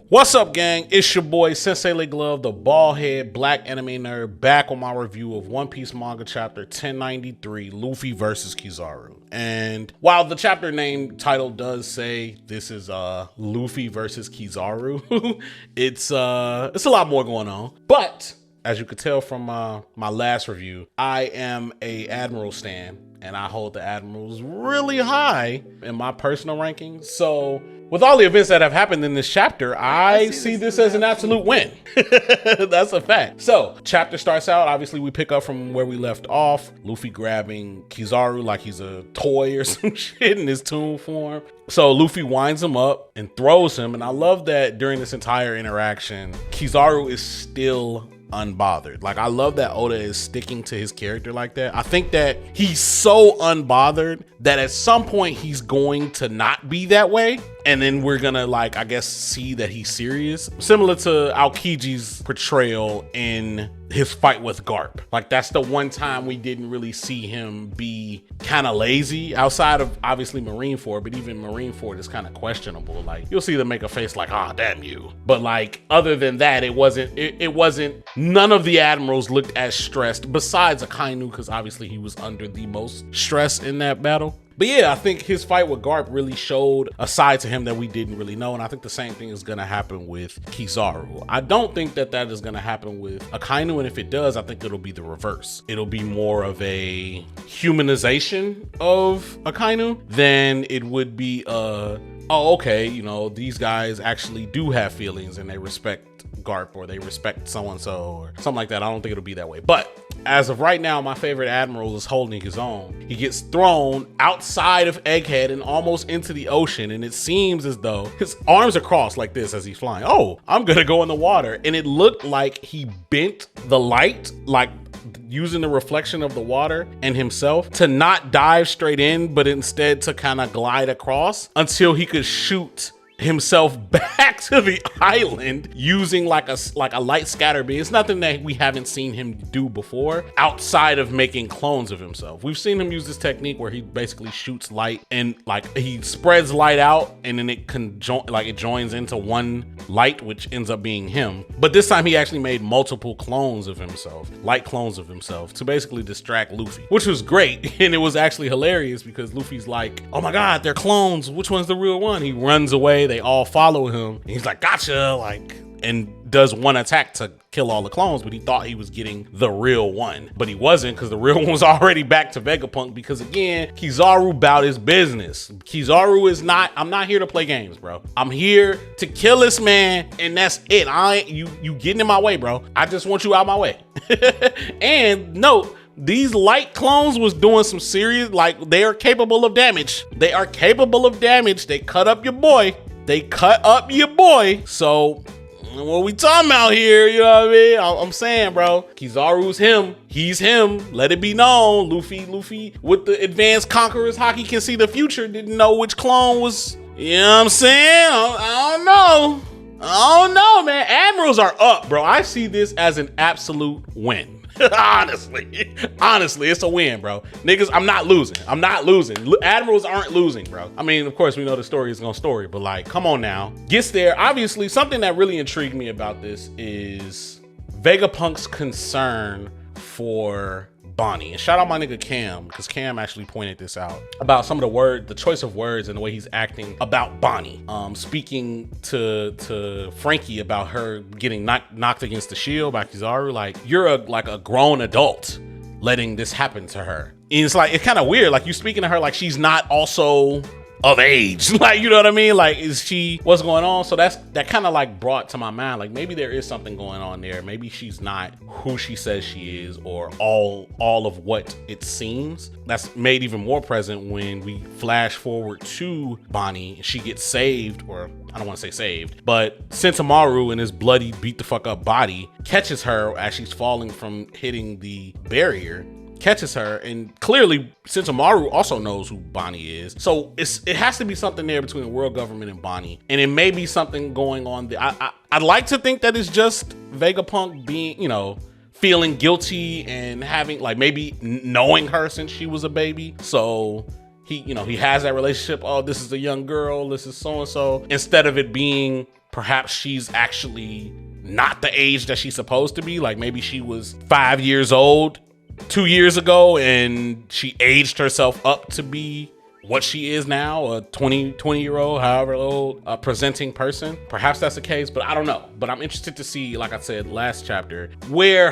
What's up, gang? It's your boy Sensei Leg Glove, the bald-head black anime nerd, back with my review of One Piece manga chapter 1093, Luffy versus Kizaru. And while the chapter name title does say this is Luffy versus Kizaru, it's a lot more going on. But as you could tell from my last review, I am a Admiral stan, and I hold the Admirals really high in my personal rankings. So with all the events that have happened in this chapter, I see this as an absolute win. That's a fact. So chapter starts out, obviously we pick up from where we left off. Luffy grabbing Kizaru like he's a toy or some shit in his toon form. So Luffy winds him up and throws him. And I love that during this entire interaction, Kizaru is still unbothered. Like, I love that Oda is sticking to his character like that. I think that he's so unbothered that at some point he's going to not be that way, and then we're gonna, like, I guess see that he's serious, similar to Aokiji's portrayal in his fight with Garp. Like, that's the one time we didn't really see him be kind of lazy outside of obviously Marineford, but even Marineford is kind of questionable. Like, you'll see them make a face like, ah, damn you, but like, other than that, it wasn't none of the admirals looked as stressed, besides Akainu, because obviously he was under the most stress in that battle. But yeah, I think his fight with Garp really showed a side to him that we didn't really know. And I think the same thing is going to happen with Kizaru. I don't think that is going to happen with Akainu. And if it does, I think it'll be the reverse. It'll be more of a humanization of Akainu than it would be oh, okay, you know, these guys actually do have feelings and they respect Garp, or they respect so-and-so, or something like that. I don't think it'll be that way. But as of right now, my favorite admiral is holding his own. He gets thrown outside of Egghead and almost into the ocean, and it seems as though his arms are crossed like this as he's flying. Oh, I'm gonna go in the water. And it looked like he bent the light, like using the reflection of the water and himself to not dive straight in, but instead to kind of glide across until he could shoot himself back to the island using like a light scatter beam. It's nothing that we haven't seen him do before outside of making clones of himself. We've seen him use this technique where he basically shoots light and like he spreads light out, and then it joins into one light, which ends up being him. But this time he actually made multiple clones of himself, light clones of himself, to basically distract Luffy, which was great. And it was actually hilarious because Luffy's like, oh my god, they're clones, which one's the real one? He runs away, they all follow him, and he's like, gotcha, like, and does one attack to kill all the clones, but he thought he was getting the real one, but he wasn't, because the real one was already back to Vegapunk. Because again, Kizaru about his business. Kizaru is not, I'm not here to play games, bro. I'm here to kill this man, and that's it. You getting in my way, bro. I just want you out my way. And note, these light clones was doing some serious, like, they are capable of damage. They are capable of damage. They cut up your boy. So what we talking about here, you know what I mean? I'm saying, bro, Kizaru's him. He's him. Let it be known. Luffy with the advanced conqueror's haki can see the future. Didn't know which clone was, you know what I'm saying? I don't know, man. Admirals are up, bro. I see this as an absolute win. Honestly, it's a win, bro. Niggas, I'm not losing. Admirals aren't losing, bro. I mean, of course, we know the story is gonna story, but like, come on now. Gets there. Obviously, something that really intrigued me about this is Vegapunk's concern for Bonnie. And shout out my nigga Cam, because Cam actually pointed this out about some of the choice of words and the way he's acting about Bonnie. Speaking to Frankie about her getting knocked against the shield by Kizaru, like, you're a grown adult letting this happen to her. And it's like, it's kind of weird, like, you speaking to her like she's not also of age, like, you know what I mean? Like, what's going on? So that kind of like brought to my mind, like, maybe there is something going on there. Maybe she's not who she says she is, or all of what it seems. That's made even more present when we flash forward to Bonnie. She gets saved, or I don't want to say saved, but Sentomaru in his bloody beat the fuck up body catches her as she's falling from hitting the barrier, catches her, and clearly Sentomaru also knows who Bonnie is. So it has to be something there between the world government and Bonnie, and it may be something going on there. I'd like to think that it's just Vegapunk being, you know, feeling guilty and having, like, maybe knowing her since she was a baby. So he has that relationship. Oh, this is a young girl, this is so-and-so, instead of it being perhaps she's actually not the age that she's supposed to be. Like maybe she was 5 years old 2 years ago and she aged herself up to be what she is now, a 20-year-old, however old, presenting person. Perhaps that's the case, but I don't know. But I'm interested to see, like I said last chapter, where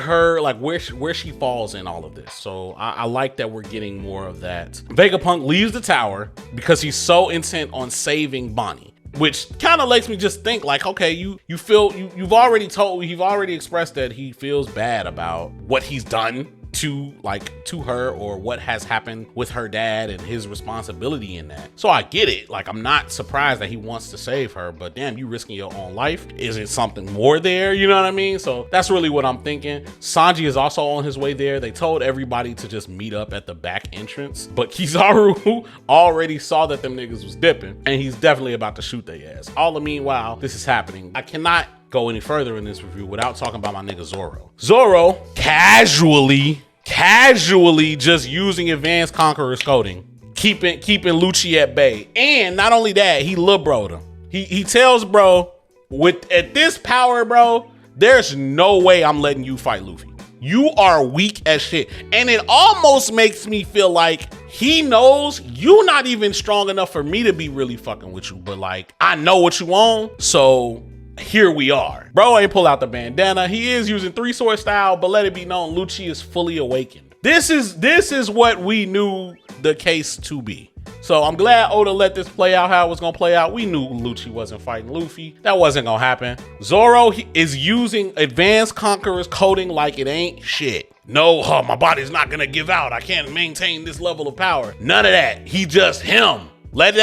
she falls in all of this. So I like that we're getting more of that. Vegapunk leaves the tower because he's so intent on saving Bonnie, which kind of makes me just think like, okay, you've already expressed that he feels bad about what he's done to her, or what has happened with her dad and his responsibility in that. So I get it. Like, I'm not surprised that he wants to save her, but damn, you risking your own life. Is it something more there? You know what I mean? So that's really what I'm thinking. Sanji is also on his way there. They told everybody to just meet up at the back entrance, but Kizaru already saw that them niggas was dipping, and he's definitely about to shoot their ass. All the meanwhile, this is happening. I cannot go any further in this review without talking about my nigga Zoro. Zoro casually just using advanced conqueror's coding, keeping Lucci at bay. And not only that, he lil bro'd him. He tells bro, at this power, bro, there's no way I'm letting you fight Luffy. You are weak as shit. And it almost makes me feel like he knows you not even strong enough for me to be really fucking with you, but like, I know what you on, so here we are. Bro ain't pull out the bandana. He is using 3-sword style, but let it be known, Lucci is fully awakened. This is what we knew the case to be. So I'm glad Oda let this play out how it was gonna play out. We knew Lucci wasn't fighting Luffy. That wasn't gonna happen. Zoro is using advanced conqueror's coding like it ain't shit. No, my body's not gonna give out. I can't maintain this level of power. None of that. He just him. Let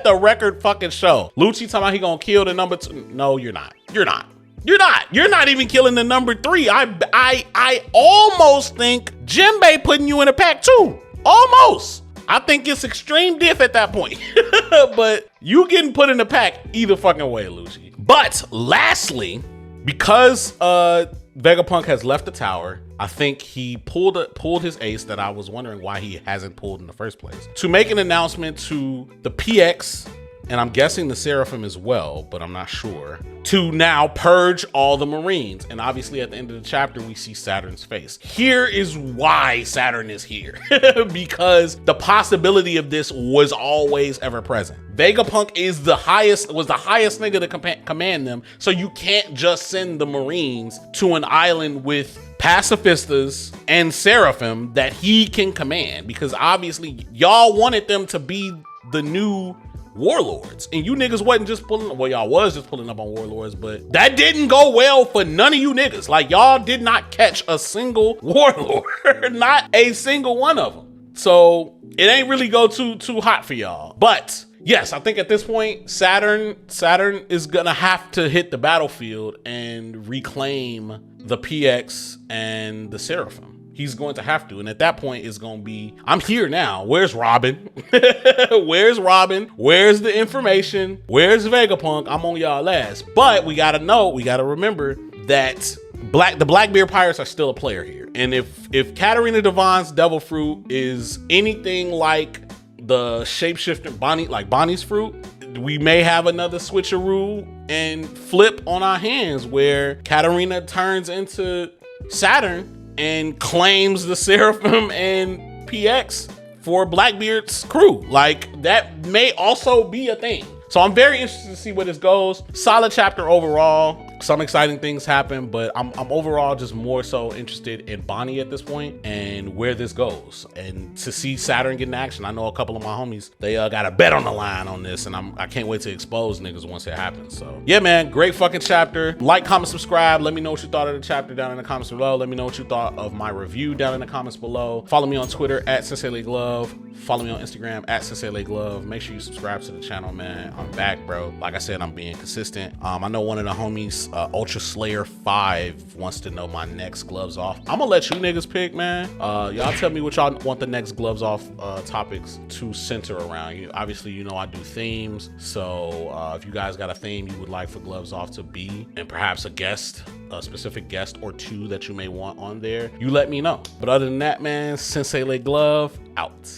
the record fucking show. Lucci talking about he gonna kill the number 2. No, you're not. You're not even killing the number 3. I almost think Jinbei putting you in a pack too. Almost. I think it's extreme diff at that point. But you getting put in the pack either fucking way, Lucci. But lastly, because Vegapunk has left the tower, I think he pulled his ace that I was wondering why he hasn't pulled in the first place, to make an announcement to the PX, and I'm guessing the Seraphim as well, but I'm not sure, to now purge all the Marines. And obviously at the end of the chapter, we see Saturn's face. Here is why Saturn is here. Because the possibility of this was always ever present. Vegapunk was the highest nigga to command them, so you can't just send the Marines to an island with pacifistas and Seraphim that he can command, because obviously y'all wanted them to be the new warlords, and you niggas wasn't just pulling, well, y'all was just pulling up on warlords, but that didn't go well for none of you niggas. Like, y'all did not catch a single warlord, not a single one of them. So it ain't really go too hot for y'all. But yes, I think at this point, Saturn is gonna have to hit the battlefield and reclaim the PX and the Seraphim. He's going to have to. And at that point, it's going to be, I'm here now. Where's Robin? Where's Robin? Where's the information? Where's Vegapunk? I'm on y'all ass. But we got to remember that the Blackbeard Pirates are still a player here. And if Katarina Devon's Devil Fruit is anything like the shapeshifting Bonnie's fruit, we may have another switcheroo and flip on our hands where Katarina turns into Saturn and claims the Seraphim and PX for Blackbeard's crew. Like, that may also be a thing. So I'm very interested to see where this goes. Solid chapter overall. Some exciting things happen, but I'm overall just more so interested in Bonnie at this point and where this goes, and to see Saturn get in action. I know a couple of my homies, they got a bet on the line on this, and I can't wait to expose niggas once it happens. So yeah, man, great fucking chapter. Like, comment, subscribe. Let me know what you thought of the chapter down in the comments below. Let me know what you thought of my review down in the comments below. Follow me on Twitter at SenseiLayGlove. Follow me on Instagram at SenseiLayGlove. Make sure you subscribe to the channel, man. I'm back, bro. Like I said, I'm being consistent. I know one of the homies, Ultra Slayer 5, wants to know my next gloves off. I'm gonna let you niggas pick, man. Y'all tell me what y'all want the next gloves off topics to center around. Obviously, you know I do themes, so if you guys got a theme you would like for gloves off to be, and perhaps a specific guest or two that you may want on there, you let me know. But other than that, man, Sensei Lay Glove out.